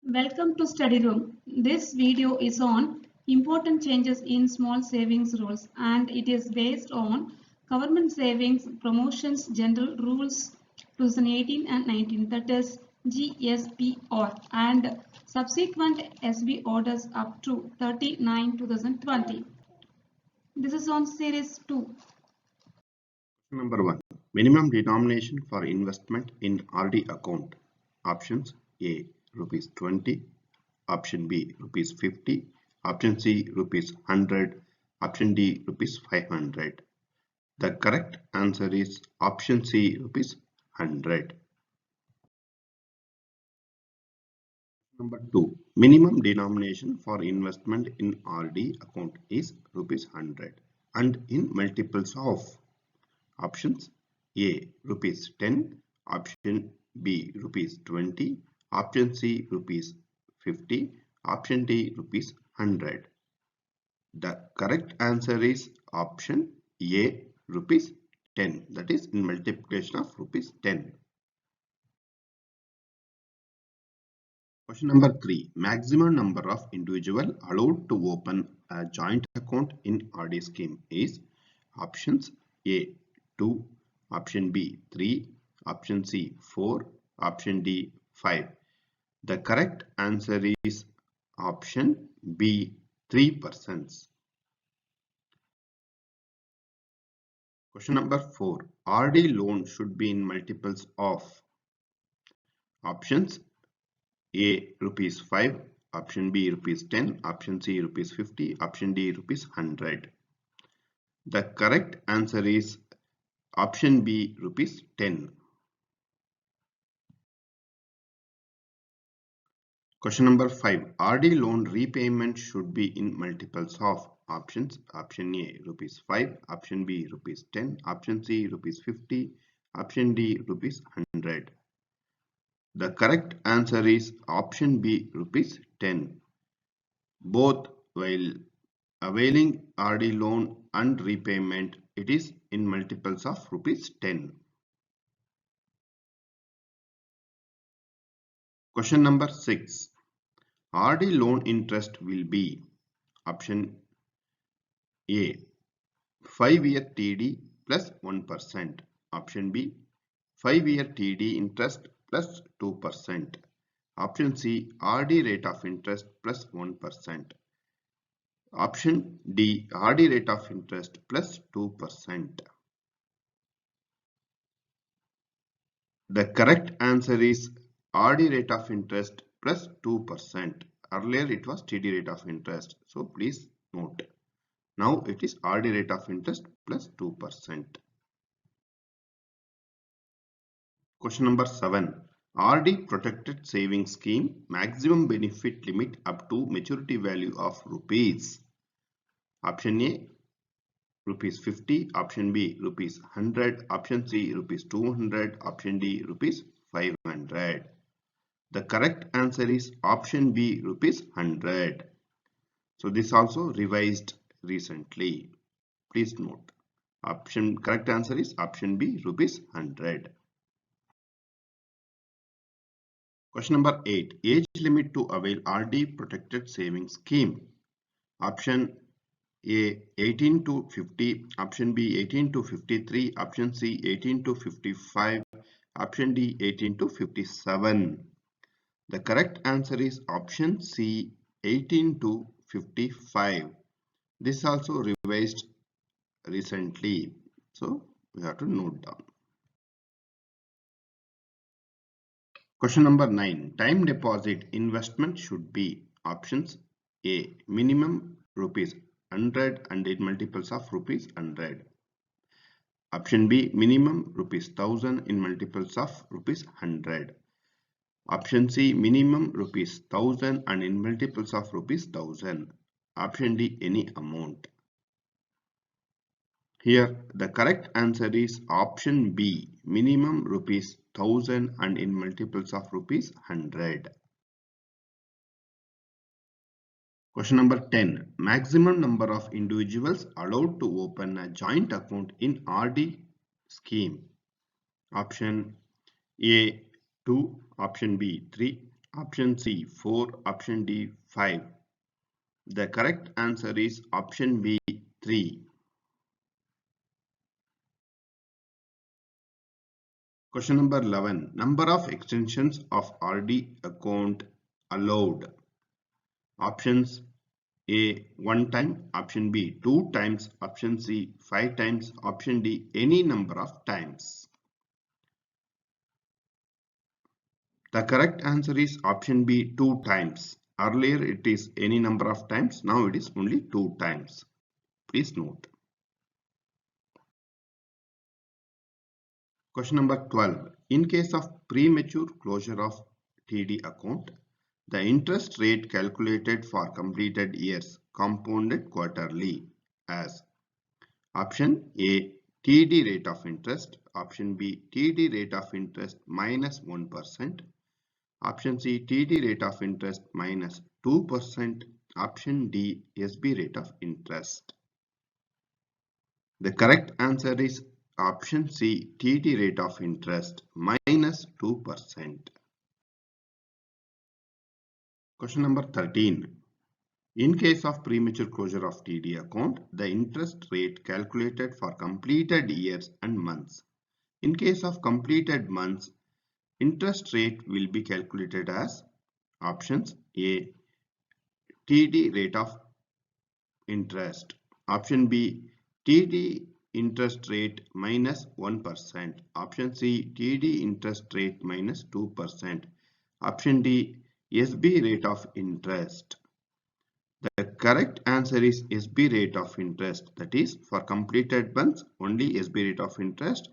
Welcome to Study Room. This video is on important changes in small savings rules and it is based on Government Savings Promotions General Rules 2018 and 19, that is GSPR, and subsequent SB orders up to 39/2020. This is on series 2. Number 1. Minimum denomination for investment in RD account. Options: A. Rupees 20. Option B. Rupees 50. Option C. Rupees 100. Option D. Rupees 500. The correct answer is option C. Rupees 100. Number 2. Minimum denomination for investment in RD account is rupees 100 and in multiples of. Options: A. Rupees 10. Option B. Rupees 20. Option C. Rupees 50. Option D. Rupees 100. The correct answer is option A. Rupees 10. That is in multiplication of rupees 10. Question number 3. Maximum number of individual allowed to open a joint account in RD scheme is. Options: A. 2. Option B. 3. Option C. 4. Option D. 5. The correct answer is option B. 3%. Question number 4. RD loan should be in multiples of. Options: A. Rupees 5. Option B. Rupees 10. Option C. Rupees 50. Option D. Rupees 100. The correct answer is option B. Rupees 10. Question number 5. RD loan repayment should be in multiples of. Options: Option A. Rupees 5. Option B. Rupees 10. Option C. Rupees 50. Option D. Rupees 100. The correct answer is option B. Rupees 10. Both while availing RD loan and repayment, it is in multiples of rupees 10. Question number 6. RD loan interest will be. Option A. 5-year TD plus 1%. Option B. 5-year TD interest plus 2%. Option C. RD rate of interest plus 1%. Option D. RD rate of interest plus 2%. The correct answer is RD rate of interest plus 2%. Earlier it was TD rate of interest. So please note. Now it is RD rate of interest plus 2%. Question number 7. RD protected savings scheme maximum benefit limit up to maturity value of rupees. Option A. Rupees 50. Option B. Rupees 100. Option C. Rupees 200. Option D. Rupees 500. The correct answer is option B. Rupees 100. So this also revised recently. Please note. Correct answer is option B. Rupees 100. Question number 8. Age limit to avail RD protected savings scheme. Option A. 18 to 50. Option B. 18 to 53. Option C. 18 to 55. Option D. 18 to 57. The correct answer is option C. 18 to 55. This also revised recently. So we have to note down. Question number 9. Time deposit investment should be. Options: A. Minimum rupees 100 and in multiples of rupees 100. Option B. Minimum rupees 1000 in multiples of rupees 100. Option C. Minimum rupees 1000 and in multiples of rupees 1000. Option D. Any amount. Here the correct answer is option B. Minimum rupees 1000 and in multiples of rupees 100. Question number 10. Maximum number of individuals allowed to open a joint account in RD scheme. Option A. 2. Option B. 3. Option C 4, option D 5. The correct answer is option B 3. Question number 11. Number of extensions of RD account allowed. Options A 1 time, option B 2 times, option C 5 times, option D any number of times. The correct answer is option B 2 times. Earlier it is any number of times, now it is only 2 times. Please note. Question number 12. In case of premature closure of TD account, the interest rate calculated for completed years compounded quarterly as option A TD rate of interest, option B TD rate of interest minus 1%, option C TD rate of interest minus 2%, option D SB rate of interest. The correct answer is option C TD rate of interest minus 2%. Question number 13. In case of premature closure of TD account, the interest rate calculated for completed years and months. In case of completed months, interest rate will be calculated as options A TD rate of interest, option B TD interest rate minus 1%, option C TD interest rate minus 2%, option D SB rate of interest. The correct answer is SB rate of interest, that is for completed months only SB rate of interest.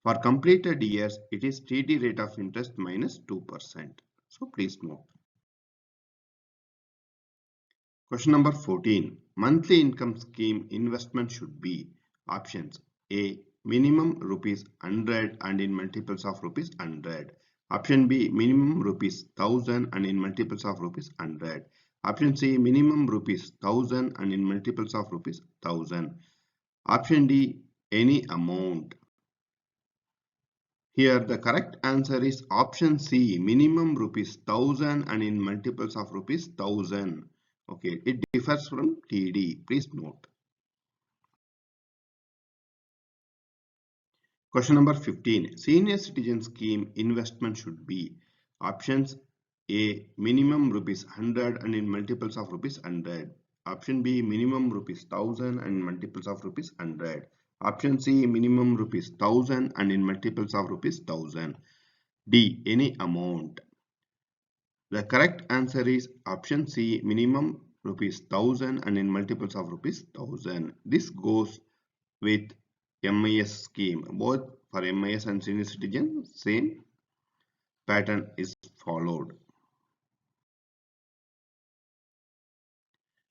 For completed years it is TD rate of interest minus 2%. So please note. Question number 14. Monthly income scheme investment should be options A minimum rupees 100 and in multiples of rupees 100. Option B minimum rupees 1000 and in multiples of rupees 100. Option C minimum rupees 1000 and in multiples of rupees 1000. Option D any amount. Here the correct answer is option C minimum rupees 1000 and in multiples of rupees 1000. Okay, it differs from TD. Please note. Question number 15. Senior citizen scheme investment should be options A minimum rupees 100 and in multiples of rupees 100. Option B minimum rupees 1000 and in multiples of rupees 100. Option C minimum rupees 1000 and in multiples of rupees 1000. D any amount. The correct answer is option C minimum rupees 1000 and in multiples of rupees 1000. This goes with MIS scheme. Both for MIS and senior citizen same pattern is followed.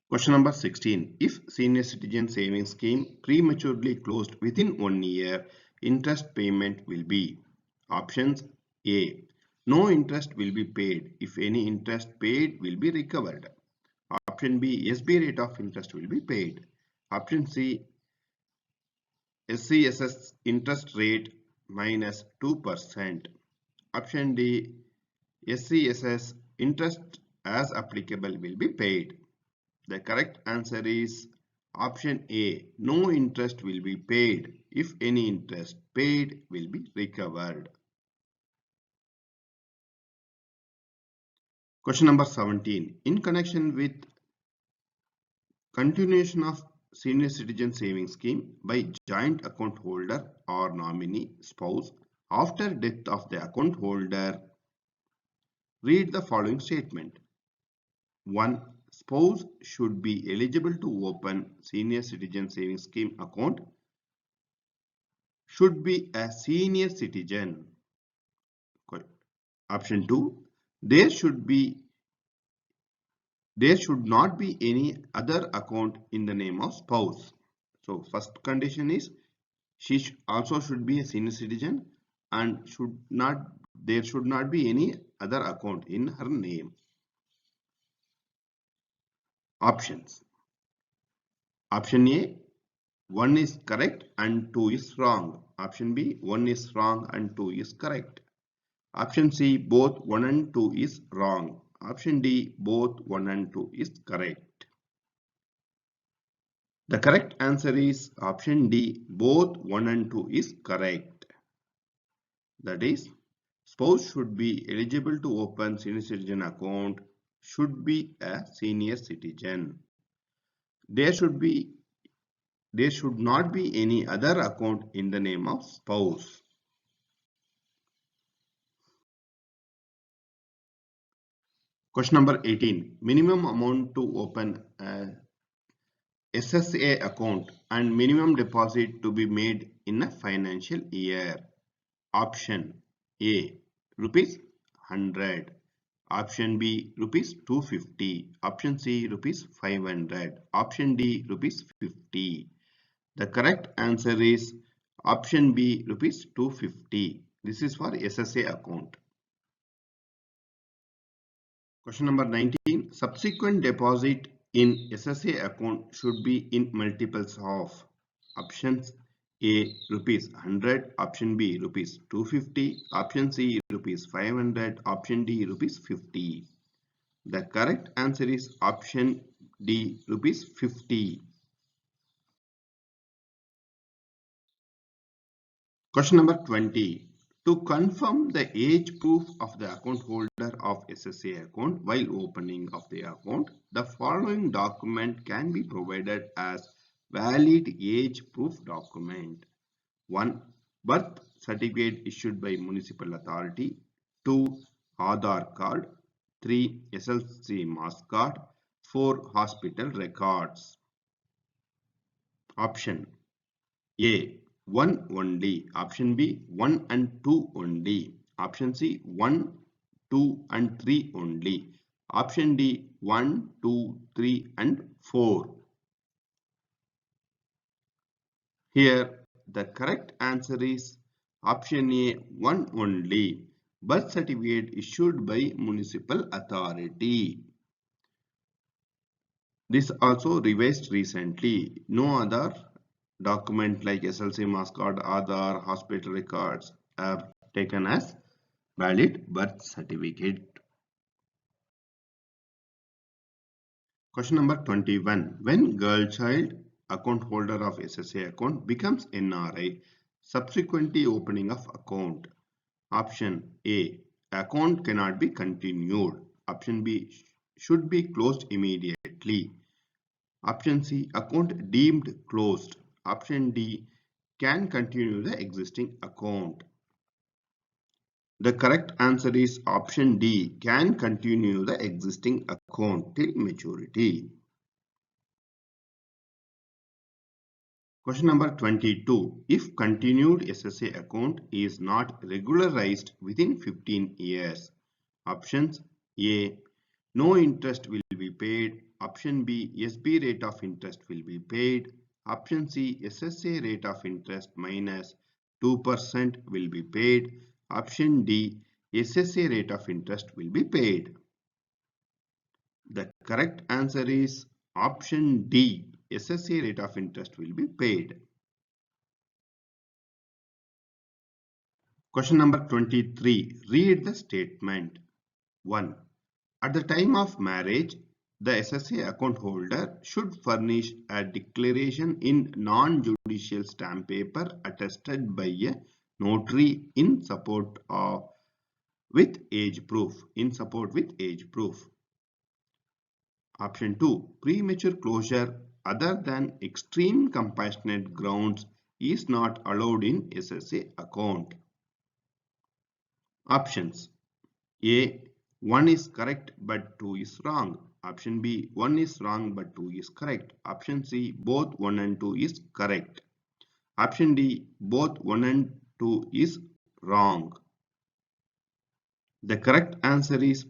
Question number 16. If senior citizen savings scheme prematurely closed within 1 year, interest payment will be options A. No interest will be paid. If any interest paid will be recovered. Option B. SB rate of interest will be paid. Option C. SCSS interest rate minus 2%. Option D. SCSS interest as applicable will be paid. The correct answer is option A. No interest will be paid. If any interest paid will be recovered. Question number 17. In connection with continuation of senior citizen savings scheme by joint account holder or nominee spouse after death of the account holder, read the following statement. 1. Spouse should be eligible to open senior citizen savings scheme account. Should be a senior citizen. Option 2. There should not be any other account in the name of spouse. So first condition is she also should be a senior citizen and there should not be any other account in her name. Options. Option A, 1 is correct and 2 is wrong. Option B, 1 is wrong and 2 is correct. Option C, both 1 and 2 is wrong. Option D, both 1 and 2 is correct. The correct answer is option D, both 1 and 2 is correct. That is, spouse should be eligible to open senior citizen account should be a senior citizen. There should not be any other account in the name of spouse. Question number 18. Minimum amount to open a SSA account and minimum deposit to be made in a financial year. Option A, rupees 100. Option B, rupees 250. Option C, rupees 500. Option D, rupees 50. The correct answer is option B, rupees 250. This is for SSA account. Question number 19. Subsequent deposit in SSA account should be in multiples of options A, rupees 100, option B, rupees 250, option C, rupees 500, option D, rupees 50. The correct answer is option D, rupees 50. Question number 20. To confirm the age proof of the account holder of SSA account while opening of the account, the following document can be provided as valid age proof document. 1. Birth certificate issued by municipal authority. 2. Aadhaar card. 3. SLC mass card. 4. Hospital records. Option A, 1 only. Option B, 1 and 2 only. Option C, 1, 2 and 3 only. Option D, 1, 2, 3 and 4. Here the correct answer is option A, 1 only. Birth certificate issued by municipal authority. This also revised recently. No other document like SLC mass card, Aadhaar, hospital records are taken as valid birth certificate. Question number 21. When girl child account holder of SSA account becomes NRI, subsequently opening of account. Option A, account cannot be continued. Option B, should be closed immediately. Option C, account deemed closed. Option D, can continue the existing account. The correct answer is option D, can continue the existing account till maturity. Question number 22. If continued SSA account is not regularized within 15 years. Options A, no interest will be paid. Option B, SB rate of interest will be paid. Option C, SSA rate of interest minus 2% will be paid. Option D, SSA rate of interest will be paid. The correct answer is option D, SSA rate of interest will be paid. Question number 23. Read the statement. 1. At the time of marriage, the SSA account holder should furnish a declaration in non-judicial stamp paper attested by a notary in support with age proof. Option 2. Premature closure other than extreme compassionate grounds is not allowed in SSA account. Options A, 1 is correct but 2 is wrong. Option B, 1 is wrong but 2 is correct. Option C, both 1 and 2 is correct. Option D, both 1 and 2 is wrong. The correct answer is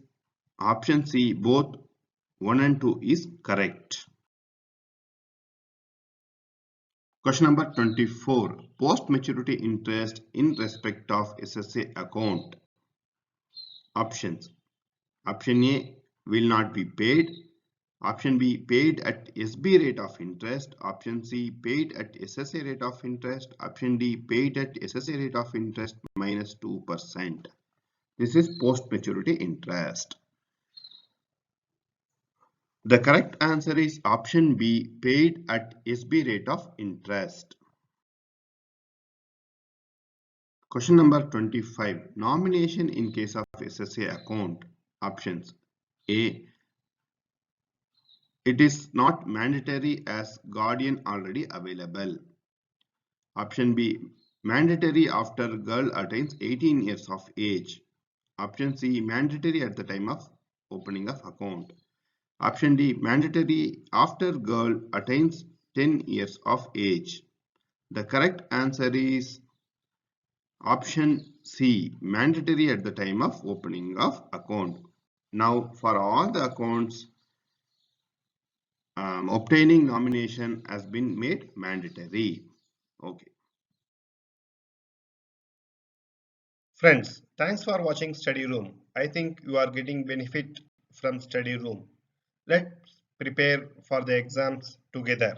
option C, both 1 and 2 is correct. Question number 24. Post-maturity interest in respect of SSA account. Options. Option A, will not be paid. Option B, paid at SB rate of interest. Option C, paid at SSA rate of interest. Option D, paid at SSA rate of interest minus 2%. This is post-maturity interest. The correct answer is option B, paid at SB rate of interest. Question number 25. Nomination in case of SSA account. Options. A. It is not mandatory as guardian already available. Option B. Mandatory after girl attains 18 years of age. Option C. Mandatory at the time of opening of account. Option D. Mandatory after girl attains 10 years of age. The correct answer is option C. Mandatory at the time of opening of account. Now for all the accounts, obtaining nomination has been made mandatory. Okay. Friends, thanks for watching Study Room. I think you are getting benefit from Study Room. Let's prepare for the exams together.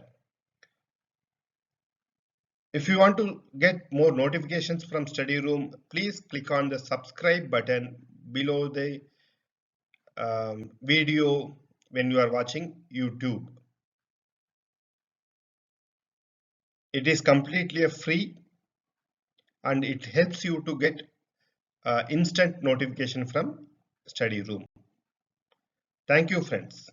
If you want to get more notifications from Study Room, please click on the subscribe button below the video when you are watching YouTube. It is completely free and it helps you to get instant notification from Study Room. Thank you, friends.